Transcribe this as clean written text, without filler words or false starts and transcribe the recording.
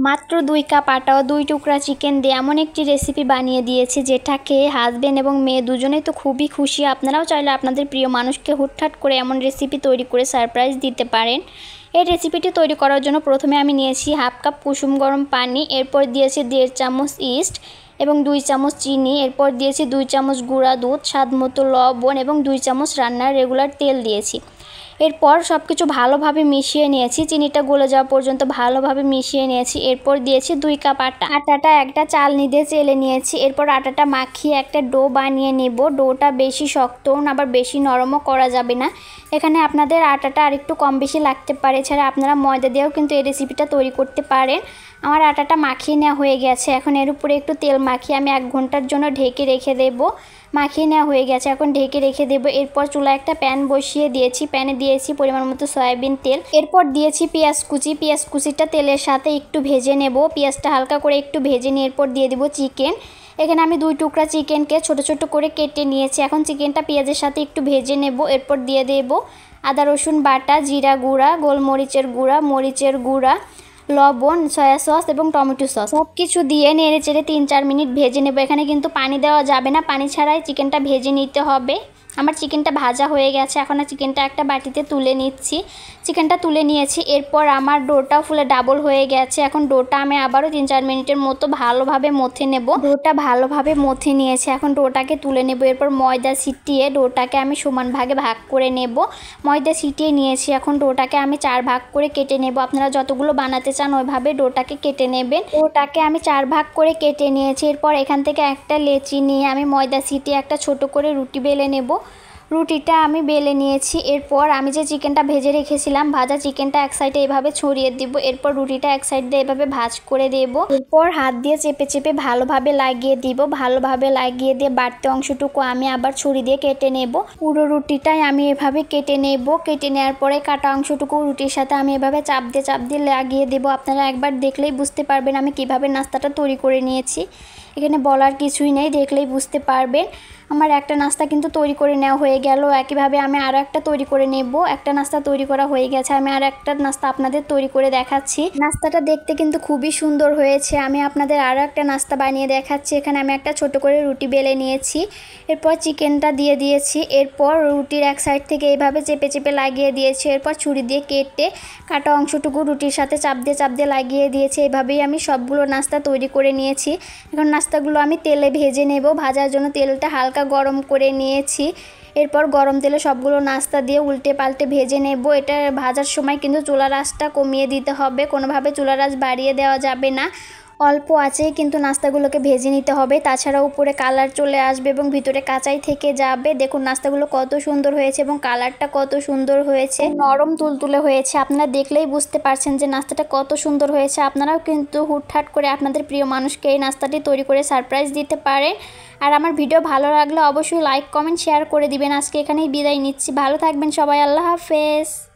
মাত্র 2 কাপ আটা ও 2 টুকরা চিকেন দিয়ে এমন একটি রেসিপি বানিয়ে দিয়েছি যেটা খেয়ে হাজবেন্ড এবং মেয়ে দুজনেই তো খুবই খুশি। আপনারাও চাইলে আপনাদের প্রিয় মানুষকে হুটহাট করে এমন রেসিপি তৈরি করে সারপ্রাইজ দিতে পারেন। এই রেসিপিটি তৈরি করার জন্য প্রথমে আমি নিয়েছি হাফ কাপ কুসুম গরম পানি, এরপর দিয়েছি 1.5 চামচ ইস্ট এবং 2 চামচ চিনি, এরপর দিয়েছি 2 চামচ গুঁড়া দুধ, স্বাদমতো লবণ এবং 2 চামচ রান্নার রেগুলার তেল দিয়েছি। এরপর সবকিছু ভালোভাবে মিশিয়ে নিয়েছি, চিনিটা গলে যাওয়া পর্যন্ত ভালোভাবে মিশিয়ে নিয়েছি। এরপর দিয়েছি 2 কাপ আটা। আটাটা একটা চালনি দিয়ে চেলে নিয়েছি। এরপর আটাটা মাখিয়ে একটা ডো বানিয়ে নেব। ডোটা বেশি শক্তও না আবার বেশি নরমও করা যাবে না। এখানে আপনাদের আটাটা আরেকটু কম বেশি লাগতে পারে, এছাড়া আপনারা ময়দা দিয়েও কিন্তু এই রেসিপিটা তৈরি করতে পারেন। আমার আটাটা মাখিয়ে নেওয়া হয়ে গেছে। এখন এর উপরে একটু তেল মাখিয়ে আমি 1 ঘন্টার জন্য ঢেকে রেখে দেব। মাখিয়ে নেওয়া হয়ে গেছে, এখন ঢেকে রেখে দেব। এরপর চুলায় একটা প্যান বসিয়ে দিয়েছি, প্যানে দিয়েছি পরিমাণ মতো সয়াবিন তেল, এরপর দিয়েছি পেঁয়াজ কুচি। পেঁয়াজ কুচিটা তেলের সাথে একটু ভেজে নেব, পেঁয়াজটা হালকা করে একটু ভেজে নিয়ে এরপর দিয়ে দেব চিকেন। এখানে আমি 2 টুকরা চিকেনকে ছোট ছোট করে কেটে নিয়েছি। এখন চিকেনটা পেঁয়াজের সাথে একটু ভেজে নেব। এরপর দিয়ে দেব আদা রসুন বাটা, জিরা গুঁড়া, গোলমরিচের গুঁড়া, মরিচের গুঁড়া, লবণ, সয়া সস এবং টমেটো সস সব কিছু দিয়ে নেড়ে চেড়ে 3-4 মিনিট ভেজে নেব। এখানে কিন্তু পানি দেওয়া যাবে না, পানি ছাড়াই চিকেনটা ভেজে নিতে হবে। আমার চিকেনটা ভাজা হয়ে গেছে, এখন চিকেনটা একটা বাটিতে তুলে নিচ্ছি। চিকেনটা তুলে নিয়েছি। এরপর আমার ডোটাও ফুলে ডাবল হয়ে গেছে। এখন ডোটা আমি আবারও 3-4 মিনিটের মতো ভালোভাবে মথে নেব। ডোটা ভালোভাবে মথে নিয়েছি, এখন ডোটাকে তুলে নেব। এরপর ময়দা ছিটিয়ে ডোটাকে আমি সমান ভাগে ভাগ করে নেব। ময়দা ছিটিয়ে নিয়েছি, এখন ডোটাকে আমি 4 ভাগ করে কেটে নেব। আপনারা যতগুলো বানাতে চান ওইভাবে ডোটাকে কেটে নেবেন। ডোটাকে আমি 4 ভাগ করে কেটে নিয়েছি। এরপর এখান থেকে একটা লেচি নিয়ে আমি ময়দা ছিটিয়ে একটা ছোট করে রুটি বেলে নেব। রুটিটা আমি বেলে নিয়েছি। এরপর আমি যে চিকেনটা ভেজে রেখেছিলাম, ভাজা চিকেনটা এক সাইডে এভাবে ছড়িয়ে দিব। এরপর রুটিটা এক সাইড দিয়ে এভাবে ভাজ করে দেব। এরপর হাত দিয়ে চেপে চেপে ভালোভাবে লাগিয়ে দিব। ভালোভাবে লাগিয়ে দিয়ে বাড়তি অংশটুকু আমি আবার ছুরি দিয়ে কেটে নেব। পুরো রুটিটাই আমি এভাবে কেটে নেব। কেটে নেওয়ার পরে কাটা অংশটুকু রুটির সাথে আমি এভাবে চাপ দিয়ে লাগিয়ে দেব। আপনারা একবার দেখলেই বুঝতে পারবেন আমি কিভাবে নাস্তাটা তৈরি করে নিয়েছি। এখানে বলার কিছুই নেই, দেখলেই বুঝতে পারবেন। আমার একটা নাস্তা কিন্তু তৈরি করে নেওয়া হয়ে গেল। একইভাবে আমি আরও একটা তৈরি করে নেব। একটা নাস্তা তৈরি করা হয়ে গেছে, আমি আর একটা নাস্তা আপনাদের তৈরি করে দেখাচ্ছি। নাস্তাটা দেখতে কিন্তু খুবই সুন্দর হয়েছে। আমি আপনাদের আরও একটা নাস্তা বানিয়ে দেখাচ্ছি। এখানে আমি একটা ছোট করে রুটি বেলে নিয়েছি। এরপর চিকেনটা দিয়ে দিয়েছি। এরপর রুটির এক সাইড থেকে এইভাবে চেপে চেপে লাগিয়ে দিয়েছি। এরপর ছুরি দিয়ে কেটে কাটা অংশটুকু রুটির সাথে চাপ দিয়ে লাগিয়ে দিয়েছি। এইভাবেই আমি সবগুলো নাস্তা তৈরি করে নিয়েছি। এখন নাস্তাগুলো আমি তেলে ভেজে নেব। ভাজার জন্য তেলটা হালকা গরম করে নিয়েছি। এরপর গরম তেলে সবগুলো নাস্তা দিয়ে উল্টে পাল্টে ভেজে নেব। এটা ভাজার সময় কিন্তু চুলার আঁচটা কমিয়ে দিতে হবে, কোনোভাবে চুলার আঁচ বাড়িয়ে দেওয়া যাবে না। অল্প আঁচেই কিন্তু নাস্তাগুলোকে ভেজে নিতে হবে, তাছাড়া উপরে কালার চলে আসবে এবং ভিতরে কাঁচাই থেকে যাবে। দেখুন নাস্তাগুলো কত সুন্দর হয়েছে এবং কালারটা কত সুন্দর হয়েছে, নরম তুলতুলে হয়েছে। আপনারা দেখলেই বুঝতে পারছেন যে নাস্তাটা কত সুন্দর হয়েছে। আপনারাও কিন্তু হুটহাট করে আপনাদের প্রিয় মানুষকে এই নাস্তাটি তৈরি করে সারপ্রাইজ দিতে পারেন। আর আমার ভিডিও ভালো লাগলে অবশ্যই লাইক কমেন্ট শেয়ার করে দিবেন। আজকে এখানেই বিদায় নিচ্ছি, ভালো থাকবেন সবাই, আল্লাহ হাফেজ।